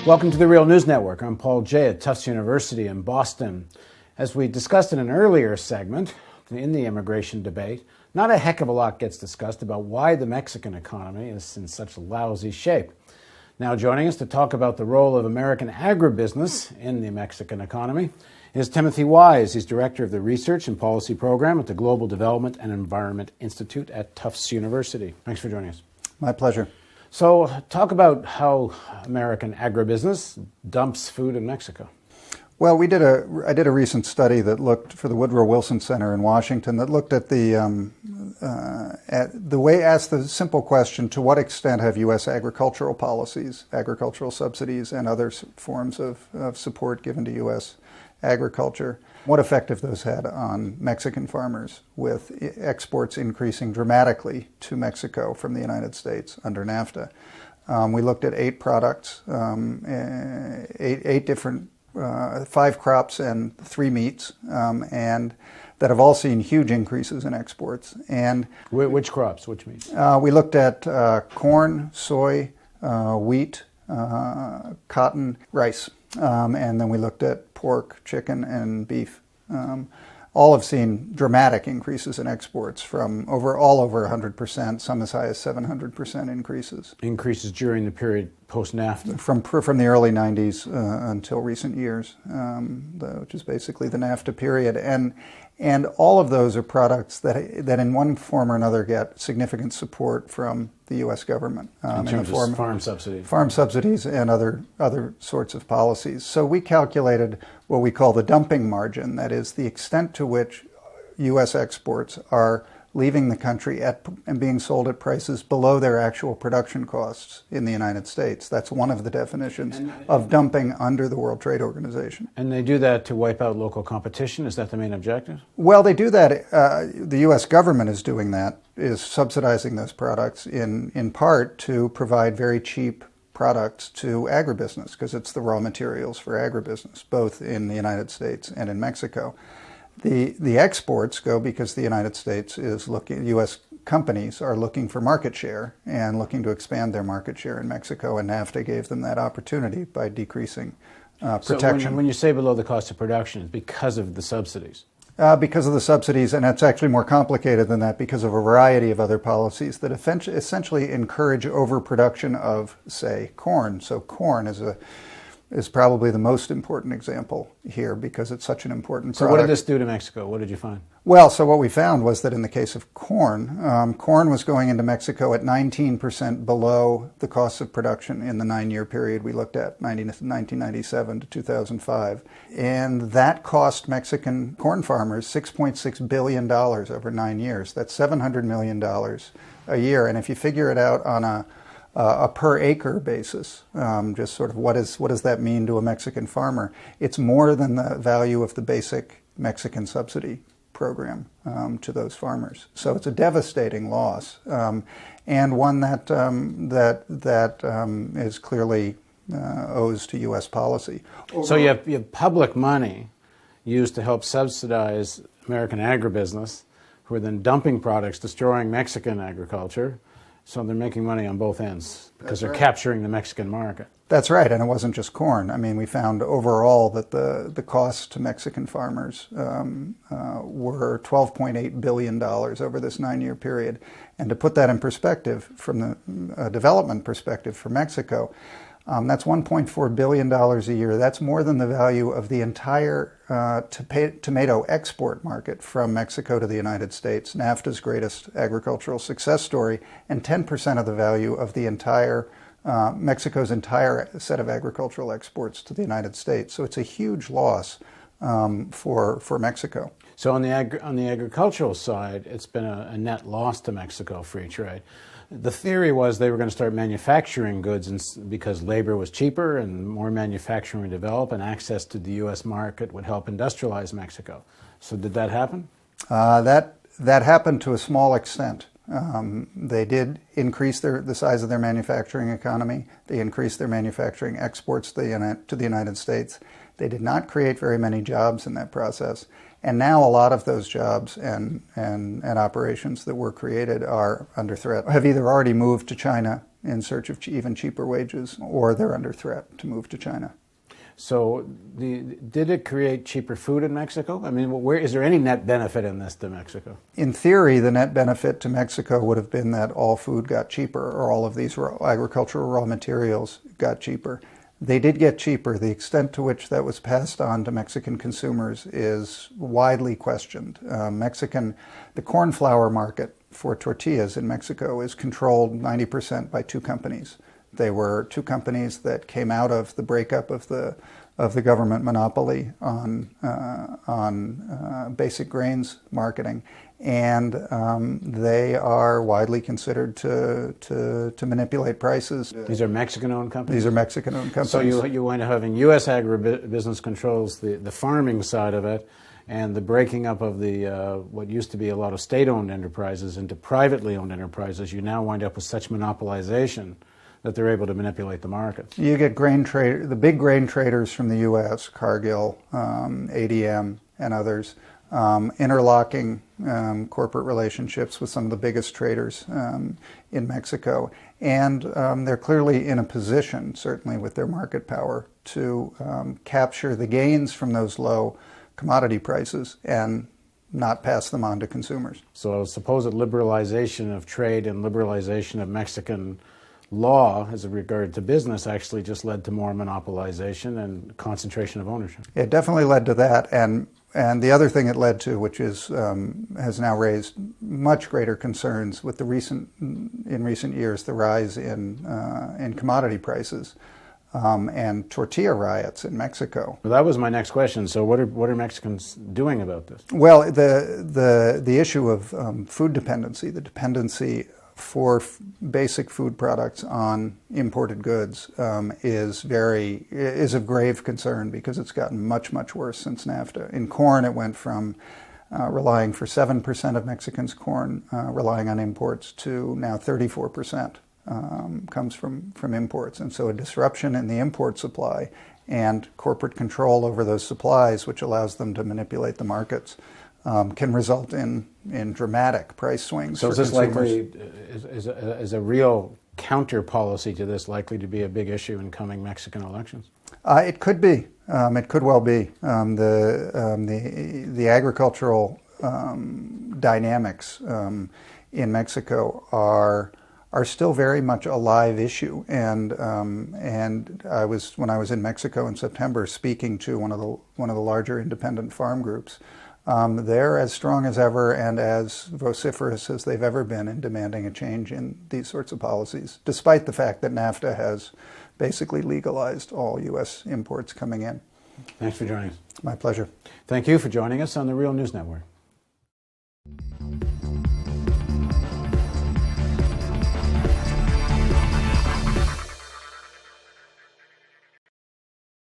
Welcome to the Real News Network. I'm Paul Jay at Tufts University in Boston. As we discussed in an earlier segment in the immigration debate, not a heck of a lot gets discussed about why the Mexican economy is in such lousy shape. Now joining us to talk about the role of American agribusiness in the Mexican economy is Timothy Wise. He's director of the Research and Policy Program at the Global Development and Environment Institute at Tufts University. Thanks for joining us. My pleasure. So talk about how American agribusiness dumps food in Mexico. Well, I did a recent study that looked for the Woodrow Wilson Center in Washington that looked at asked the simple question: to what extent have U.S. agricultural policies, agricultural subsidies, and other forms of support given to U.S. agriculture, what effect have those had on Mexican farmers, with exports increasing dramatically to Mexico from the United States under NAFTA? We looked at 8 products, 8 different 5 crops and 3 meats, and that have all seen huge increases in exports. And which crops, which meats? We looked at corn, soy, wheat, cotton, rice, and then we looked at pork, chicken, and beef. All have seen dramatic increases in exports from over 100%, some as high as 700% increases. Increases during the period post-NAFTA? From the early 90s until recent years, which is basically the NAFTA period. And all of those are products that in one form or another get significant support from the U.S. government. In terms of farm subsidies. Farm subsidies and other sorts of policies. So we calculated what we call the dumping margin, that is the extent to which U.S. exports are leaving the country and being sold at prices below their actual production costs in the United States. That's one of the definitions of dumping under the World Trade Organization. And they do that to wipe out local competition? Is that the main objective? Well, they do that. The U.S. government is doing that, is subsidizing those products in part to provide very cheap products to agribusiness, because it's the raw materials for agribusiness, both in the United States and in Mexico. The exports go because the United States is looking, U.S. companies are looking for market share and looking to expand their market share in Mexico, and NAFTA gave them that opportunity by decreasing protection. So when you say below the cost of production, it's because of the subsidies? Because of the subsidies, and it's actually more complicated than that, because of a variety of other policies that essentially encourage overproduction of, say, corn. So corn is probably the most important example here because it's such an important product. So what did this do to Mexico? What did you find? Well, so what we found was that in the case of corn, corn was going into Mexico at 19% below the cost of production in the 9-year period we looked at, 1997 to 2005. And that cost Mexican corn farmers $6.6 billion over 9 years. That's $700 million a year. And if you figure it out on a per acre basis, just sort of what does that mean to a Mexican farmer? It's more than the value of the basic Mexican subsidy program to those farmers. So it's a devastating loss, and one that is clearly owes to U.S. policy. So you have public money used to help subsidize American agribusiness, who are then dumping products, destroying Mexican agriculture. So they're making money on both ends because they're capturing the Mexican market. That's right, and it wasn't just corn. I mean, we found overall that the costs to Mexican farmers were $12.8 billion over this 9-year period. And to put that in perspective, from the development perspective for Mexico, that's $1.4 billion a year. That's more than the value of the entire tomato export market from Mexico to the United States, NAFTA's greatest agricultural success story, and 10% of the value of the entire Mexico's entire set of agricultural exports to the United States. So it's a huge loss for Mexico. So on the agricultural side, it's been a net loss to Mexico, free trade. The theory was they were going to start manufacturing goods because labor was cheaper and more manufacturing would develop, and access to the U.S. market would help industrialize Mexico. So did that happen? That happened to a small extent. They did increase the size of their manufacturing economy. They increased their manufacturing exports to the United States. They did not create very many jobs in that process. And now a lot of those jobs and operations that were created are under threat, have either already moved to China in search of even cheaper wages, or they're under threat to move to China. So did it create cheaper food in Mexico? I mean, where is there any net benefit in this to Mexico? In theory, the net benefit to Mexico would have been that all food got cheaper, or all of these agricultural raw materials got cheaper. They did get cheaper. The extent to which that was passed on to Mexican consumers is widely questioned. The corn flour market for tortillas in Mexico is controlled 90% by two companies. They were two companies that came out of the breakup of the government monopoly on basic grains marketing, and they are widely considered to manipulate prices. These are Mexican-owned companies? These are Mexican-owned companies. So you wind up having U.S. agribusiness controls the farming side of it, and the breaking up of the what used to be a lot of state-owned enterprises into privately owned enterprises. You now wind up with such monopolization that they're able to manipulate the markets. You get the big grain traders from the U.S., Cargill, ADM, and others, interlocking corporate relationships with some of the biggest traders in Mexico. And they're clearly in a position, certainly with their market power, to capture the gains from those low commodity prices and not pass them on to consumers. So supposed liberalization of trade and liberalization of Mexican law as regard to business actually just led to more monopolization and concentration of ownership. It definitely led to that, and the other thing it led to, which is has now raised much greater concerns with in recent years, the rise in commodity prices and tortilla riots in Mexico. Well, that was my next question. So what are Mexicans doing about this? Well, the issue of food dependency, the dependency for basic food products on imported goods is of grave concern, because it's gotten much worse since NAFTA. In corn, it went from relying for 7% of Mexicans' corn relying on imports to now 34% comes from imports. And so a disruption in the import supply and corporate control over those supplies, which allows them to manipulate the markets, can result in dramatic price swings. So for is this consumers. likely, is a real counter policy to this likely to be a big issue in coming Mexican elections? It could be. It could well be. The agricultural dynamics in Mexico are still very much a live issue, and when I was in Mexico in September speaking to one of the larger independent farm groups. They're as strong as ever and as vociferous as they've ever been in demanding a change in these sorts of policies, despite the fact that NAFTA has basically legalized all U.S. imports coming in. Thanks for joining us. My pleasure. Thank you for joining us on the Real News Network.